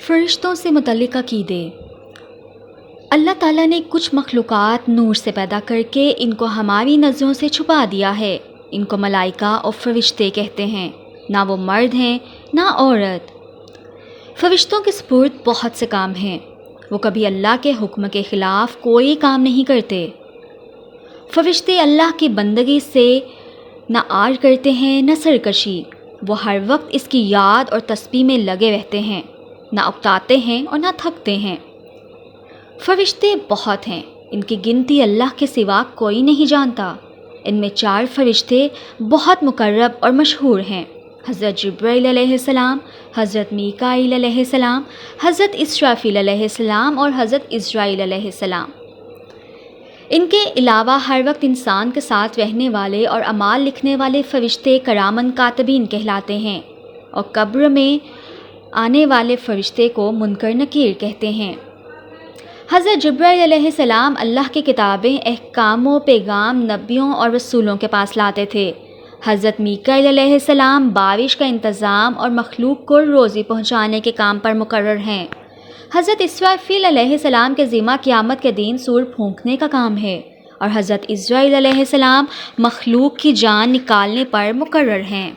فرشتوں سے متعلق عقیدے۔ اللہ تعالیٰ نے کچھ مخلوقات نور سے پیدا کر کے ان کو ہماری نظروں سے چھپا دیا ہے۔ ان کو ملائکہ اور فرشتے کہتے ہیں، نہ وہ مرد ہیں نہ عورت۔ فرشتوں کے سپرد بہت سے کام ہیں، وہ کبھی اللہ کے حکم کے خلاف کوئی کام نہیں کرتے۔ فرشتے اللہ کی بندگی سے نہ آر کرتے ہیں نہ سرکشی، وہ ہر وقت اس کی یاد اور تسبیح میں لگے رہتے ہیں، نہ اکتاتے ہیں اور نہ تھکتے ہیں۔ فرشتے بہت ہیں، ان کی گنتی اللہ کے سوا کوئی نہیں جانتا۔ ان میں 4 فرشتے بہت مقرب اور مشہور ہیں، حضرت جبرائیل علیہ السلام، حضرت میکائیل علیہ السلام، حضرت اسرافیل علیہ السلام اور حضرت اسرائیل علیہ السلام۔ ان کے علاوہ ہر وقت انسان کے ساتھ رہنے والے اور اعمال لکھنے والے فرشتے کرامن کاتبین کہلاتے ہیں، اور قبر میں آنے والے فرشتے کو منکر نکیر کہتے ہیں۔ حضرت جبرائیل علیہ السلام اللہ کی کتابیں، احکام و پیغام نبیوں اور رسولوں کے پاس لاتے تھے۔ حضرت میکائیل علیہ السلام بارش کا انتظام اور مخلوق کو روزی پہنچانے کے کام پر مقرر ہیں۔ حضرت اسرافیل علیہ السلام کے ذمہ قیامت کے دن سور پھونکنے کا کام ہے، اور حضرت اسرائیل علیہ السلام مخلوق کی جان نکالنے پر مقرر ہیں۔